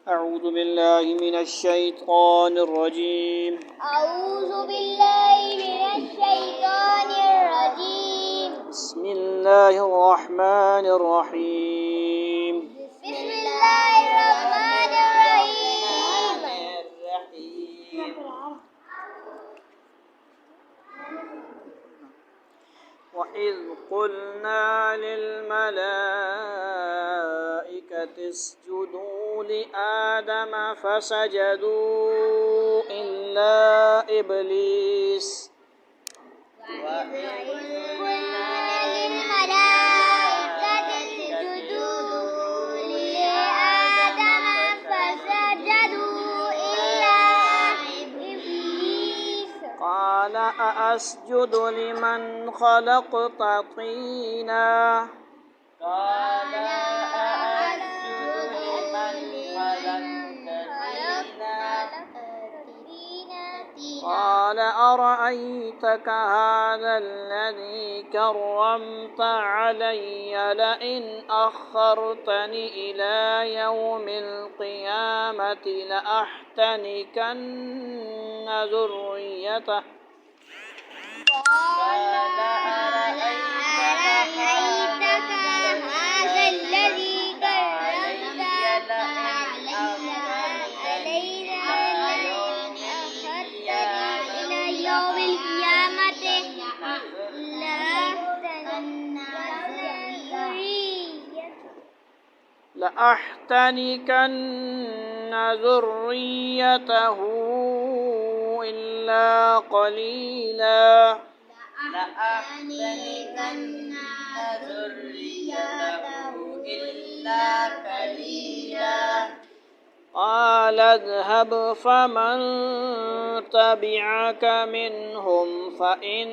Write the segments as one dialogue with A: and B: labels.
A: أعوذ بالله من الشيطان الرجيم.
B: أعوذ بالله من الشيطان الرجيم.
A: بسم الله الرحمن الرحيم.
B: بسم الله الرحمن الرحيم.
A: وإذ قلنا للملائكة اسجدوا لآدم فسجدوا إلا إبليس
B: قلنا للملائكة اسجدوا لآدم فسجدوا إلا إبليس
A: قال أأسجد لمن خلقت طينا
B: قال أأسجد لمن خلقت طينا
A: قال أرأيتك هذا الذي كرمت علي لئن أخرتني إلى يوم القيامة لأحتنكن ذريته
B: قال أرأيتك هذا الذي كرمت علي إلى يوم القيامة
A: لأحتنكن ذريته إلا قليلا
B: لأحتنكن ذريته إلا قليلا
A: قال اذهب فمن تبعك منهم فإن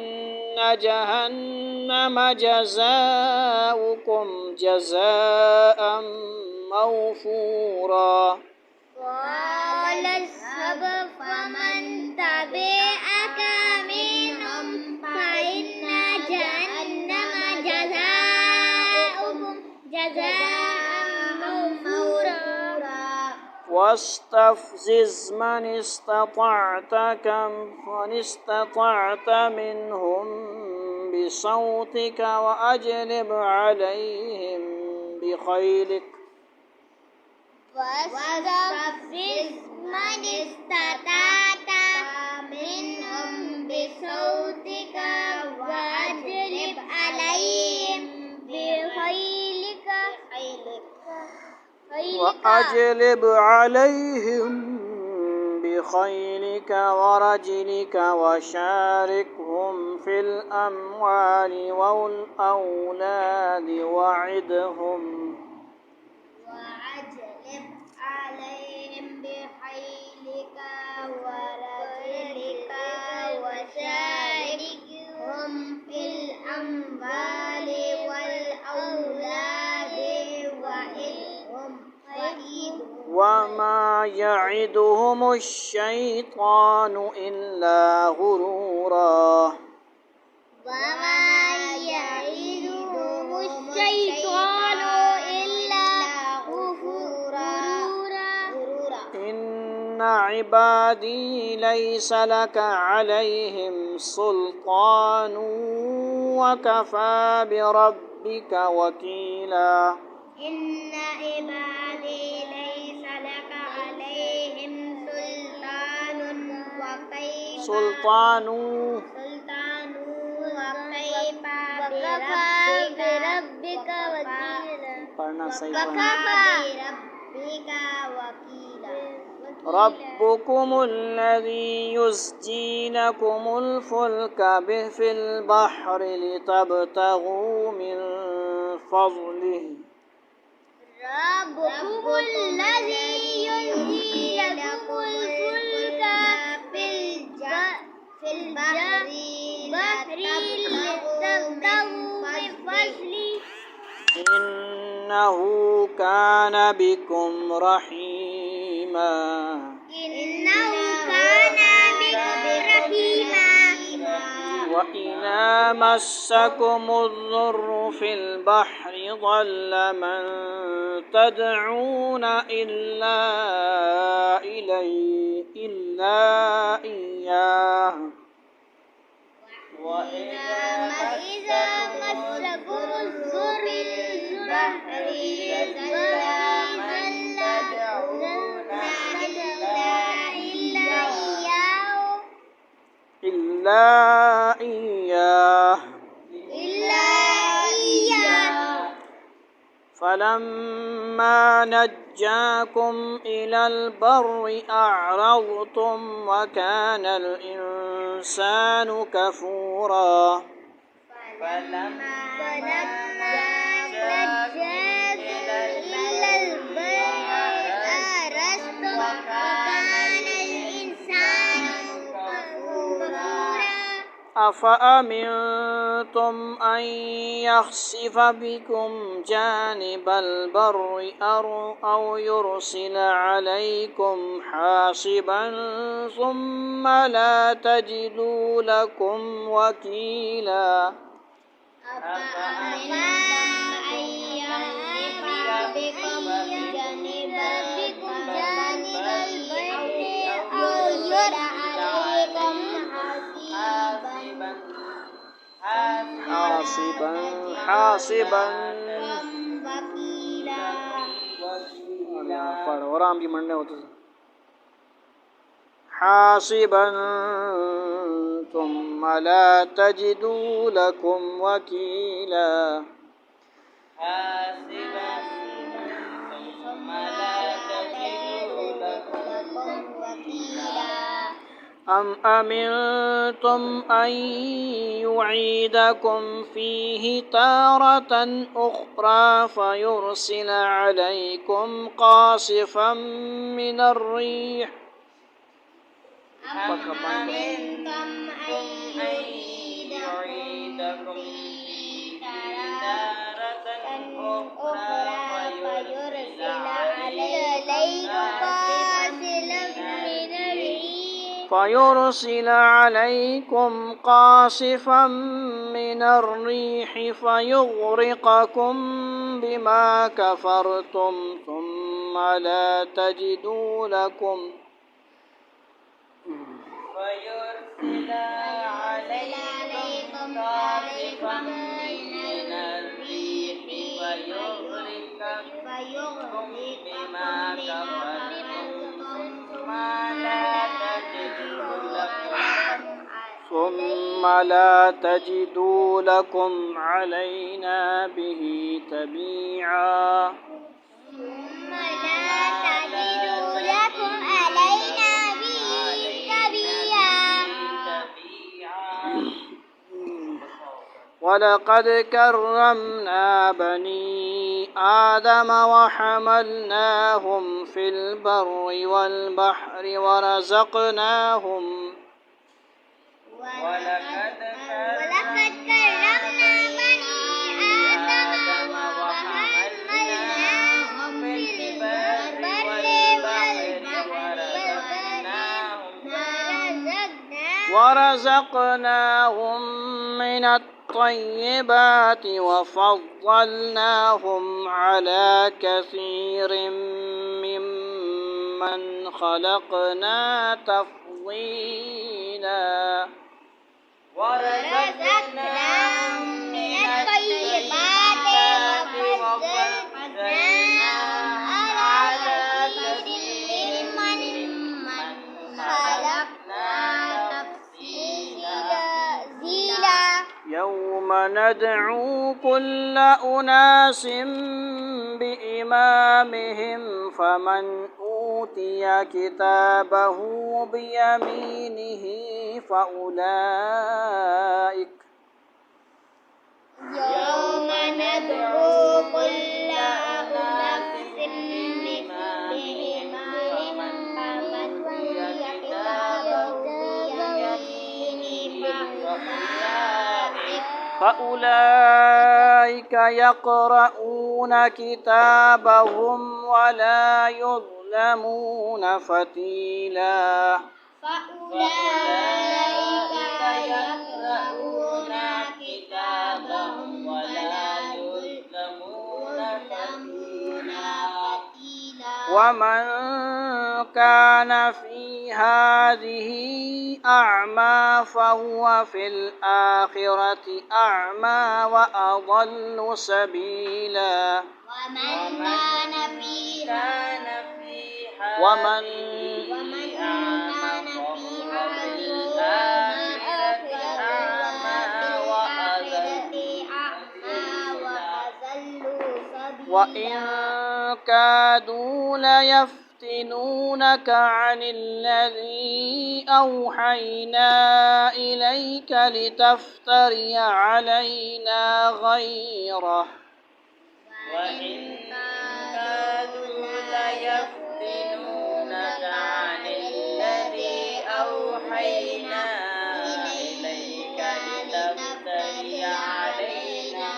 A: جهنم جزاؤكم جزاء موفورا
B: قال اذهب فمن تبعك منهم فإن جهنم جزاؤكم جزاء موفورا
A: واستفزز من استطعت منهم بصوتك وأجلب عليهم بخيلك
B: واستفزز من استطعت منهم بصوتك وأجلب عليهم بخيلك
A: ورجلك وشاركهم في الأموال والأولاد وعدهم
B: وأجلب عليهم بخيلك ورجلك وشاركهم في الأموال والأولاد وعدهم
A: وما يعدهم الشيطان إلا غرورا
B: وما يعدهم الشيطان إلا غرورا
A: إن عبادي ليس لك عليهم سلطان وكفى بربك وكيلا
B: إن عبادي ليس لك عليهم سلطان وكيف بربك وكيلا
A: ربكم الذي يزجي لكم الفلك به في البحر لتبتغوا من فضله
B: ربكم الذي يزجي لكم الفلك في البحر لتبتغوا من فضله
A: إنه كان بكم رحيما وإذا مسكم الضر في البحر ضل من تدعون إلا إياه
B: وإذا مسكم الضر في البحر ضل من تدعون
A: إلا إياه فلما نجاكم إلى البر أعرضتم وكان الإنسان كفورا
B: فلما نجاكم إلى البر أعرضتم وكان الإنسان كفورا
A: أفأمنتم أن يخسف بكم جانب البر أو يرسل عليكم حاصبا ثم لا تجدوا لكم وكيلا
B: أفأمنتم أن يخسف بكم جانب البر أو يرسل عليكم
A: حاصبا ورام भी मरने होते حاصبا ثم لا تجدوا لكم وكيلا أم أمنتم أن يعيدكم فيه تارة أخرى فيرسل عليكم قاصفا من الريح
B: أم أمنتم أن يعيدكم فيه تارة أخرى
A: فيرسل عليكم قاصفا من الريح فيغرقكم بما كفرتم ثم لا تجدوا لكم ثم لا تجدوا لكم علينا به تبيعا ولقد كرمنا بني آدم وحملناهم في البر والبحر ورزقناهم من الطيبات وفضلناهم على كثير ممن خلقنا تفضيلا
B: ورزقناهم من الطيبات وفضلناهم على كثير ممن خلقنا تفضيلا
A: يوم ندعو كل أناس بإمامهم فمن أوتي كتابه بيمينه فأولئك
B: يوم ندعو كل أناس بإمامهم فمن أوتي كتابه بيمينه
A: فأولئك يقرؤون كتابهم ولا يظلمون فتيلا
B: فأولئك يقرؤون كتابهم ولا يظلمون فتيلا
A: ومن كان في هذه أعمى فهو في الآخرة أعمى وأضل سبيلا
B: ومن كان في
A: ومن وإن كادوا ليفتنونك عن الذي أوحينا إليك لتفتري علينا غيره
B: وإن كادوا ليفتنونك عن الذي أوحينا إليك لتفتري
A: علينا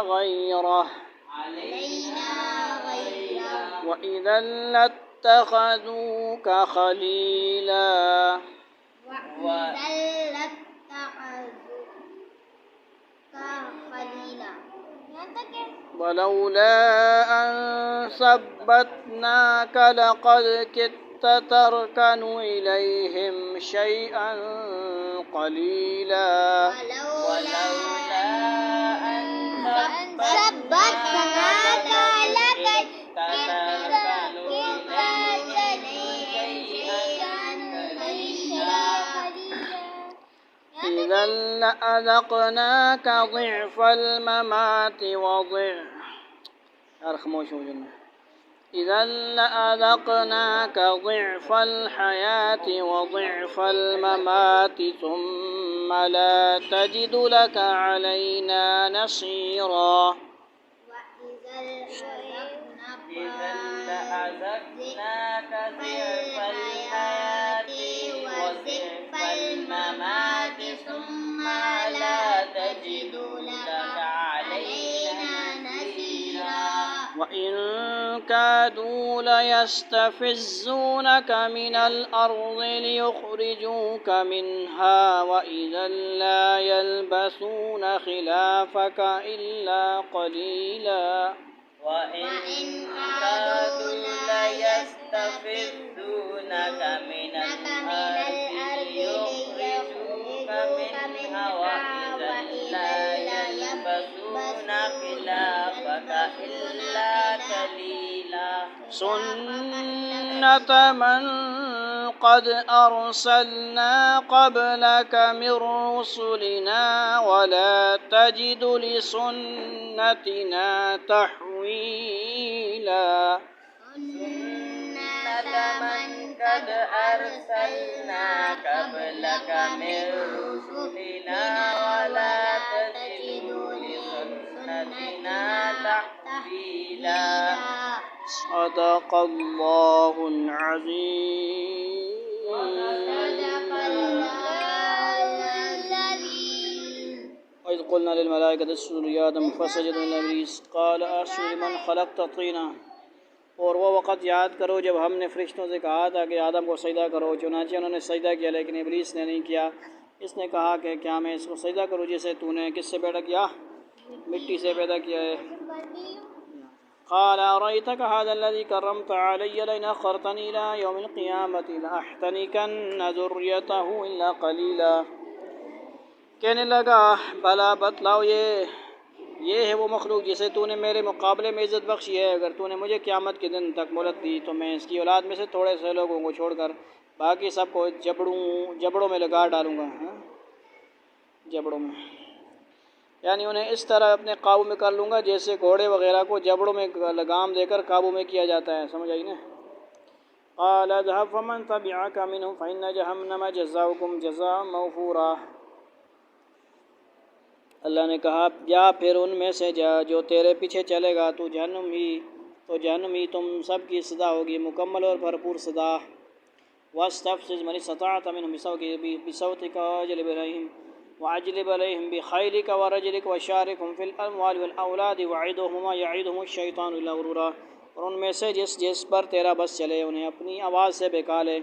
A: غيره وإذا لاتخذوك خليلا ولولا أن ثبتناك لقد كدت تركن إليهم شيئا قليلا
B: ولولا أن ثبتناك لقد تركن إليهم شيئا قليلا
A: إذا لأذقناك ضعف الممات إذا لأذقناك ضعف الحياة وضعف الممات ثم لا تجد لك علينا نصيرا
B: إذا لأذقناك ضعف الحياة وضعف الممات ثم لا تجد لك علينا نصيرا
A: وإن كادوا ليستفزونك من الأرض ليخرجوك منها وإذا لا يلبثون خلافك إلا قليلا
B: وإن كادوا ليستفزونك من الأرض ليخرجوك منها وإذا لا يلبثون خلافك إلا قليلا
A: سنة من قد أرسلنا قبلك من رسلنا ولا تجد لسنتنا تحويلا
B: سنة من قد أرسلنا قبلك من رسلنا ولا تجد لسنتنا تحويلا
A: صدق الله العظيم. وإذ قلنا للملائكة اسجدوا لآدم فسجدوا إلا إبليس قال أسجد لمن خلقت طीना। और वो वक़्त याद करो जब हमने फरिश्तों से कहा था कि आदम को सजदा करो, चुनांचे उन्होंने सजदा किया लेकिन इब्लीस ने नहीं किया। इसने कहा कि क्या मैं इसको सजदा करूँ जिसे तूने किससे पैदा किया, मिट्टी से पैदा किया है। क़ाल अरअयतक हाज़ा अल्लज़ी कररमत अलय्य लइन अख़रतनी इला यौमिल क़ियामति लअहतनिकन्न ज़ुर्रियतहु इल्ला क़लीला। कहने लगा भला बतलाओ ये है वो मखलूक जिसे तूने मेरे मुकाबले में इज़्ज़त बख्शी है। अगर तूने मुझे क़यामत के दिन तक मोहलत दी तो मैं इसकी औलाद में से थोड़े से लोगों को छोड़कर बाकी सबको जबड़ों में लगा डालूँगा। जबड़ों में यानी उन्हें इस तरह अपने काबू में कर लूँगा जैसे घोड़े वग़ैरह को जबड़ों में लगाम देकर काबू में किया जाता है। समझ आई ना। क़ाल इज़हब फ़मन तबिअक मिनहुम फ़इन्न जहन्नम जज़ाउकुम जज़ाअन मग़फ़ूरा। अल्लाह ने कहा जा फिर उनमें से जा जो तेरे पीछे चलेगा तो जहन्नम ही तुम सब की सज़ा होगी, मुकम्मल और भरपूर सज़ा। वस्तफ़्ज़िज़ मन इस्तताअत मिनहुम बिसौतिक वअजलिब अलैहिम बिख़ैलिक वरजलिक वशारिकहुम फ़िल अम्वालि वल औलादि वअइदहुम यअइदहुमुश्शैतानु इल्ला गुरूरा। और उनमें से जिस पर तेरा बस चले उन्हें अपनी आवाज़ से बहका ले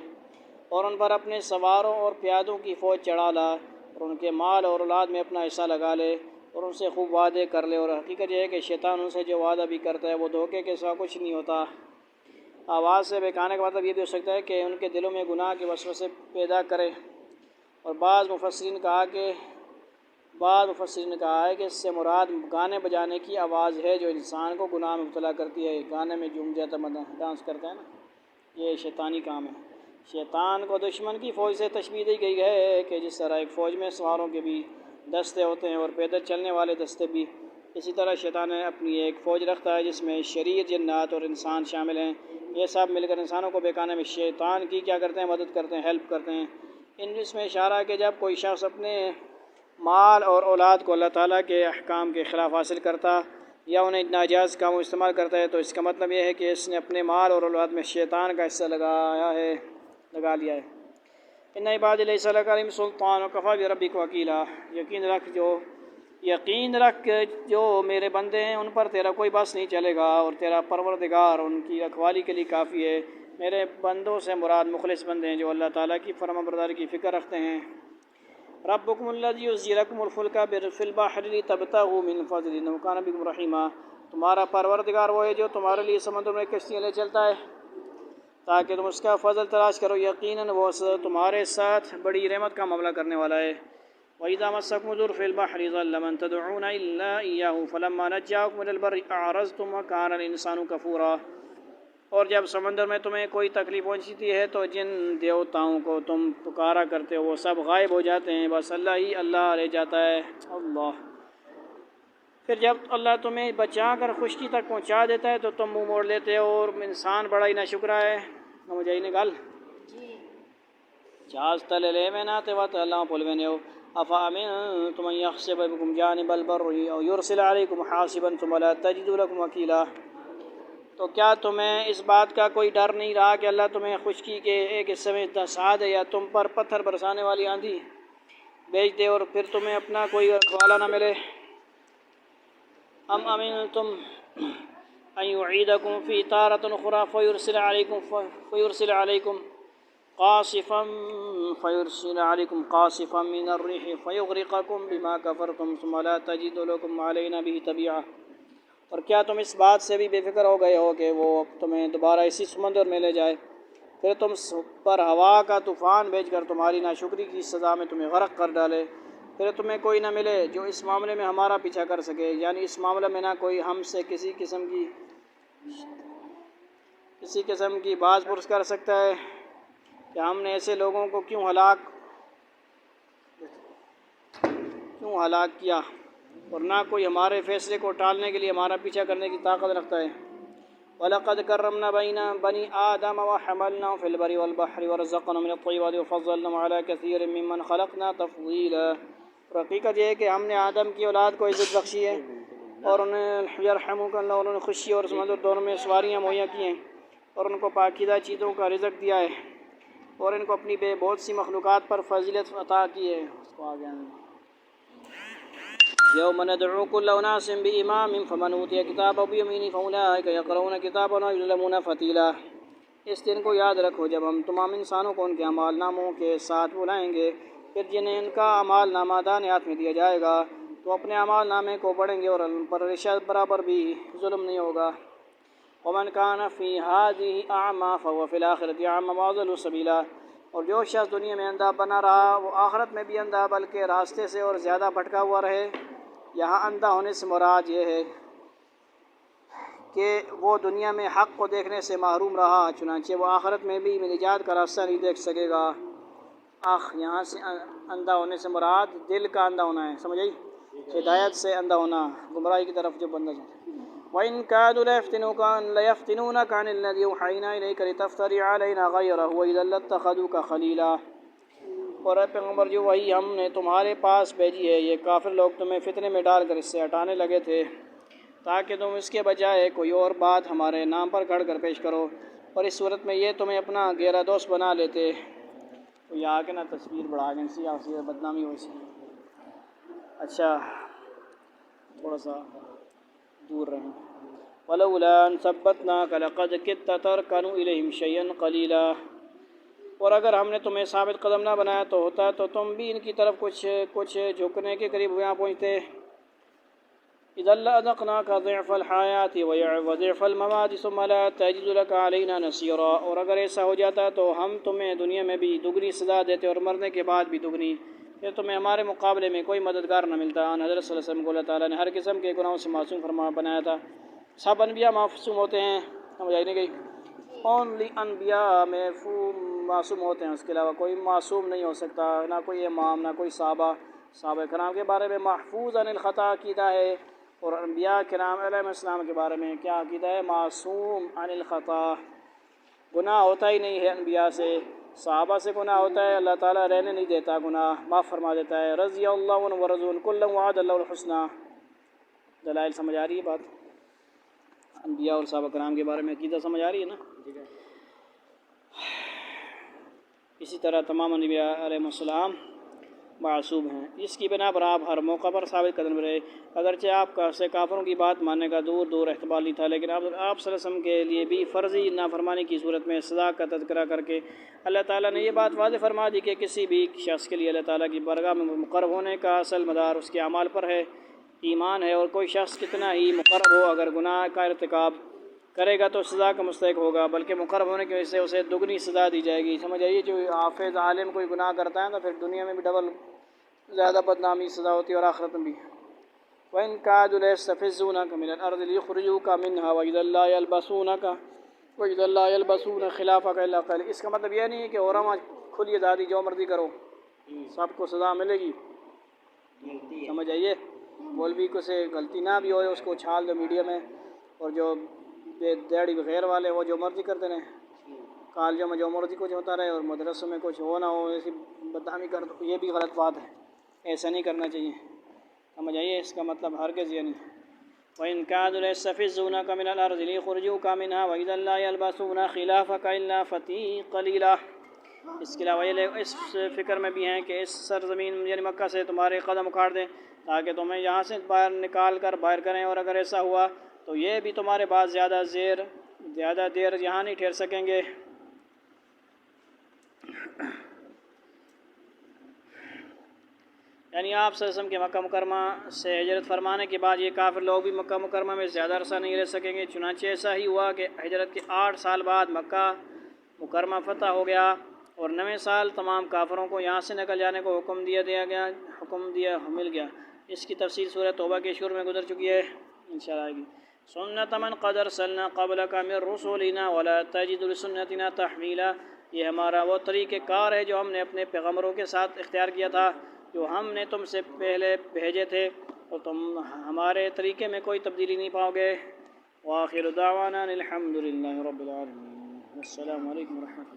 A: اور ان پر اپنے سواروں اور پیادوں کی فوج چڑھا لا، اور ان کے مال اور اولاد میں اپنا حصہ لگا لے، اور ان سے خوب وعدے کر لے، اور حقیقت یہ ہے کہ شیطان ان سے جو وعدہ بھی کرتا ہے وہ دھوکے کے سوا کچھ نہیں ہوتا۔ آواز سے بہکانے کا مطلب یہ بھی ہو سکتا ہے کہ ان کے دلوں میں گناہ کے وسوسے پیدا کرے، اور بعض مفسرین نے کہا ہے کہ اس سے مراد گانے بجانے کی آواز ہے جو انسان کو گناہ میں مبتلا کرتی ہے۔ گانے میں جھوم جاتا ہے، ڈانس کرتا ہے نا، یہ شیطانی کام ہے۔ شیطان کو دشمن کی فوج سے تشبیہ دی گئی ہے کہ جس طرح ایک فوج میں سواروں کے بھی دستے ہوتے ہیں اور پیدل چلنے والے دستے بھی، اسی طرح شیطان اپنی ایک فوج رکھتا ہے جس میں شریر، جنات اور انسان شامل ہیں۔ یہ سب مل کر انسانوں کو بہکانے میں شیطان کی کیا کرتے ہیں؟ مدد کرتے ہیں، ہیلپ کرتے ہیں۔ اس میں اشارہ ہے کہ جب کوئی شخص اپنے مال اور اولاد کو اللہ تعالیٰ کے احکام کے خلاف حاصل کرتا یا انہیں ناجائز کاموں استعمال کرتا ہے تو اس کا مطلب یہ ہے کہ اس نے اپنے مال اور اولاد میں شیطان کا حصہ لگا لیا ہے۔ ان عبادی لیس لک علیہم سلطان وکفی بربک وکیلا، یقین رکھ جو میرے بندے ہیں ان پر تیرا کوئی بس نہیں چلے گا، اور تیرا پروردگار ان کی رکھوالی کے لیے کافی ہے۔ میرے بندوں سے مراد مخلص بندے ہیں جو اللہ تعالیٰ کی فرمانبرداری کی فکر رکھتے ہیں۔ ربکم الذی یزجی لکم الفلک فی البحر لتبتغوا من فضلہ انہ کان بکم رحیما، تمہارا پروردگار وہ ہے جو تمہارے لیے سمندر میں کشتیاں لے چلتا ہے تاکہ تم اس کا فضل تلاش کرو، یقیناً وہ تمہارے ساتھ بڑی رحمت کا معاملہ کرنے والا ہے۔ وَإِذَا مَسَّكُمُ الضُّرُّ فِي الْبَحْرِ ضَلَّ مَن تَدْعُونَ إِلَّا إِيَّاهُ فَلَمَّا نَجَّاكُمْ إِلَى الْبَرِّ أَعْرَضْتُمْ وَكَانَ الْإِنسَانُ كَفُورًا، اور جب سمندر میں تمہیں کوئی تکلیف پہنچتی ہے تو جن دیوتاؤں کو تم پکارا کرتے ہو وہ سب غائب ہو جاتے ہیں، بس اللہ رہ جاتا ہے۔ اللہ پھر جب اللہ تمہیں بچا کر خشکی تک پہنچا دیتا ہے تو تم منہ موڑ لیتے ہو، اور انسان بڑا ہی ناشکرا ہے۔ سمجھ آئی نگال جہاز تلے لے میں ناتے وات اللہ پلوینے ہو افامنتم ان یخسف بکم جانب البر او یرسل علیکم حاصبا ثم لا تجدوا لکم وکیلا، تو کیا تمہیں اس بات کا کوئی ڈر نہیں رہا کہ اللہ تمہیں خشکی کے ایک حصے میں دھسا دے یا تم پر پتھر برسانے والی آندھی بھیج دے اور پھر تمہیں اپنا کوئی رکھوالا نہ ملے؟ ام امنتم ان یعیدکم فی تارۃ اخری فیرسل علیکم قاصفا من الريح فیغرقکم بما کفرتم ثم لا تجدوا لکم علینا به تبیعا، اور کیا تم اس بات سے بھی بے فکر ہو گئے ہو کہ وہ تمہیں دوبارہ اسی سمندر میں لے جائے، پھر تم پر ہوا کا طوفان بھیج کر تمہاری ناشکری کی سزا میں تمہیں غرق کر ڈالے، پھر تمہیں کوئی نہ ملے جو اس معاملے میں ہمارا پیچھا کر سکے، یعنی اس معاملے میں نہ کوئی ہم سے کسی قسم کی باز پرس کر سکتا ہے کہ ہم نے ایسے لوگوں کو کیوں ہلاک کیا، اور نہ کوئی ہمارے فیصلے کو ٹالنے کے لیے ہمارا پیچھا کرنے کی طاقت رکھتا ہے۔ وَلَقَدْ كَرَّمْنَا بَنِي آدَمَ وَحَمَلْنَاهُمْ فِي الْبَرِّ وَالْبَحْرِ وَرَزَقْنَاهُمْ مِنَ الطَّيِّبَاتِ وَفَضَّلْنَاهُمْ عَلَىٰ كَثِيرٍ مِّمَّنْ خَلَقْنَا تَفْضِيلًا، اور حقیقت یہ ہے کہ ہم نے آدم کی اولاد کو عزت بخشی ہے اور انہیں یرحمک اللہ، اور انہیں خوشی اور سمندر دونوں میں سواریاں مہیا کی ہیں، اور ان کو پاکیزہ چیزوں کا رزق دیا ہے، اور ان کو اپنی بہت سی مخلوقات پر فضیلت عطا کی ہے۔ اس کو آگے یوم ندعو کل اناس بامام فمن اوتی کتابہ بیمینہ فاولئک یقرؤون کتابهم ولا یظلمون فتیلا، اس دن کو یاد رکھو جب ہم تمام انسانوں کو ان کے اعمال ناموں کے ساتھ بلائیں گے، پھر جنہیں ان کا اعمال نامہ دائیں ہاتھ میں دیا جائے گا تو اپنے اعمال نامے کو پڑھیں گے اور ان پر رشوت برابر بھی ظلم نہیں ہوگا۔ ومن کان فی ہذہ اعمی فهو فی الآخرۃ اعمی واضل سبیلا، اور جو شخص دنیا میں اندھا بنا رہا وہ آخرت میں بھی اندھا بلکہ راستے سے اور زیادہ بھٹکا ہوا رہے۔ یہاں اندھا ہونے سے مراد یہ ہے کہ وہ دنیا میں حق کو دیکھنے سے محروم رہا، چنانچہ وہ آخرت میں بھی نجات کا راستہ نہیں دیکھ سکے گا۔ یہاں سے اندھا ہونے سے مراد دل کا اندھا ہونا ہے، سمجھ آئی؟ ہدایت سے اندھا ہونا، گمراہی کی طرف جو بندہ جاتا ہے۔ وَإِن كَادُوا لَيَفْتِنُونَكَ عَنِ الَّذِي أَوْحَيْنَا إِلَيْكَ لِتَفْتَرِيَ عَلَيْنَا غَيْرَهُ وَإِذًا لَّاتَّخَذُوكَ خَلِيلًا، اور اے پیغمبر جو وہی ہم نے تمہارے پاس بھیجی ہے یہ کافر لوگ تمہیں فتنے میں ڈال کر اس سے ہٹانے لگے تھے تاکہ تم اس کے بجائے کوئی اور بات ہمارے نام پر گھڑ کر پیش کرو، اور اس صورت میں یہ تمہیں اپنا گہرا دوست بنا لیتے۔ تو یہ آگے نا تصویر بڑھا گئے سی آپ سے بدنامی ہو سی۔ اچھا تھوڑا سا دور رہیں۔ وَلَوْلَا أَن ثَبَّتْنَاكَ لَقَدْ كِدتَّ تَرْكَنُ إِلَيْهِمْ شَيْئًا قَلِيلًا، اور اگر ہم نے تمہیں ثابت قدم نہ بنایا تو ہوتا تو تم بھی ان کی طرف کچھ جھکنے کے قریب یہاں پہنچتے۔ اذا لأذقناك ضعف الحیات وضعف الممات ثم لا تجد لك علينا نصيرا، اور اگر ایسا ہو جاتا تو ہم تمہیں دنیا میں بھی دگنی سزا دیتے اور مرنے کے بعد بھی دگنی، پھر تمہیں ہمارے مقابلے میں کوئی مددگار نہ ملتا۔ حضرت صلی اللہ علیہ وسلم کو اللہ تعالیٰ نے ہر قسم کے گناہوں سے معصوم بنایا تھا۔ سب انبیاء معصوم ہوتے ہیں، سمجھ آئی نہیں گئی؟ اونلی انبیاء معصوم ہوتے ہیں، اس کے علاوہ کوئی معصوم نہیں ہو سکتا، نہ کوئی امام، نہ کوئی صحابہ کرام کے بارے میں محفوظ عن الخطا عقیدہ ہے، اور انبیاء کرام علیہ السلام کے بارے میں کیا عقیدہ ہے؟ معصوم عن الخطا، گناہ ہوتا ہی نہیں ہے انبیاء سے۔ صحابہ سے گناہ ہوتا ہے، اللہ تعالیٰ رہنے نہیں دیتا، گناہ معاف فرما دیتا ہے۔ رضی اللہ عنہ ورضوان کلا وعد اللہ الحسنہ۔ دلائل سمجھ آ رہی ہے بات؟ انبیاء اور صحابہ کرام کے بارے میں عقیدہ سمجھ آ رہی ہے نا؟ اسی طرح تمام انبیاء علیہ السلام معصوم ہیں، اس کی بنا پر آپ ہر موقع پر ثابت قدم رہے، اگرچہ آپ سے کافروں کی بات ماننے کا دور احتمال نہیں تھا، لیکن آپ صلی اللہ علیہ وسلم کے لیے بھی فرضی نافرمانی کی صورت میں سزا کا تذکرہ کر کے اللہ تعالیٰ نے یہ بات واضح فرما دی کہ کسی بھی شخص کے لیے اللہ تعالیٰ کی بارگاہ میں مقرب ہونے کا اصل مدار اس کے اعمال پر ہے، ایمان ہے، اور کوئی شخص کتنا ہی مقرب ہو اگر گناہ کا ارتکاب کرے گا تو سزا کا مستحق ہوگا، بلکہ مقرب ہونے کی وجہ سے اسے دگنی سزا دی جائے گی۔ سمجھ آئیے، جو حافظ عالم کوئی گناہ کرتا ہے تو پھر دنیا میں بھی ڈبل زیادہ بدنامی سزا ہوتی ہے اور آخرت میں بھی۔ وَإِن كَادُوا لَيَسْتَفِزُّونَكَ مِنَ الْأَرْضِ لِيُخْرِجُوكَ مِنْهَا وَإِذًا لَّا يَلْبَسُونَ خِلَافَكَ إِلَّا قَلِيلًا۔ اس کا مطلب یہ نہیں ہے کہ عورما کھلی آزادی جو مرضی کرو سب کو سزا ملے گی، سمجھ آئیے؟ مولوی کو سے غلطی نہ بھی ہوئے اس کو چھال دو میڈیا میں، اور جو دیڑھی بغیر والے وہ جو مرضی کرتے رہیں، کالجوں میں جو مرضی کچھ ہوتا رہے اور مدرسوں میں کچھ ہو نہ ہو ایسی بدنامی کر دو، یہ بھی غلط بات ہے، ایسا نہیں کرنا چاہیے، سمجھ آئیے؟ اس کا مطلب ہرگز یہ نہیں۔ وَإِن كَادُوا لَيَسْتَفِزُّونَكَ مِنَ الْأَرْضِ لِيُخْرِجُوكَ مِنْهَا وَإِذًا لَّا يَلْبَسُونَ خِلَافَكَ إِلَّا قَلِيلًا۔ اس کے علاوہ یہ لوگ اس فکر میں بھی ہیں کہ اس سرزمین یعنی مکہ سے تمہارے قدم اکھاڑ دیں تاکہ تمہیں یہاں سے باہر نکال کر باہر کریں، اور اگر ایسا ہوا تو یہ بھی تمہارے بعد زیادہ دیر یہاں نہیں ٹھہر سکیں گے۔ یعنی آپ صلی اللہ علیہ وسلم کے مکہ مکرمہ سے ہجرت فرمانے کے بعد یہ کافر لوگ بھی مکہ مکرمہ میں زیادہ عرصہ نہیں رہ سکیں گے، چنانچہ ایسا ہی ہوا کہ ہجرت کے 8 سال بعد مکہ مکرمہ فتح ہو گیا، اور 9ویں سال تمام کافروں کو یہاں سے نکل جانے کو حکم مل گیا۔ اس کی تفصیل سورہ توبہ کے شروع میں گزر چکی ہے، انشاءاللہ آئے گی۔ سنت من قد ارسلنا قبلک من رسولنا ولا تجد لسنتنا تحویلا۔ یہ ہمارا وہ طریقہ کار ہے جو ہم نے اپنے پیغمبروں کے ساتھ اختیار کیا تھا جو ہم نے تم سے پہلے بھیجے تھے، اور تم ہمارے طریقے میں کوئی تبدیلی نہیں پاؤ گے۔ وآخر دعوانا الحمد للہ رب العالمین۔ السلام علیکم ورحمۃ اللہ۔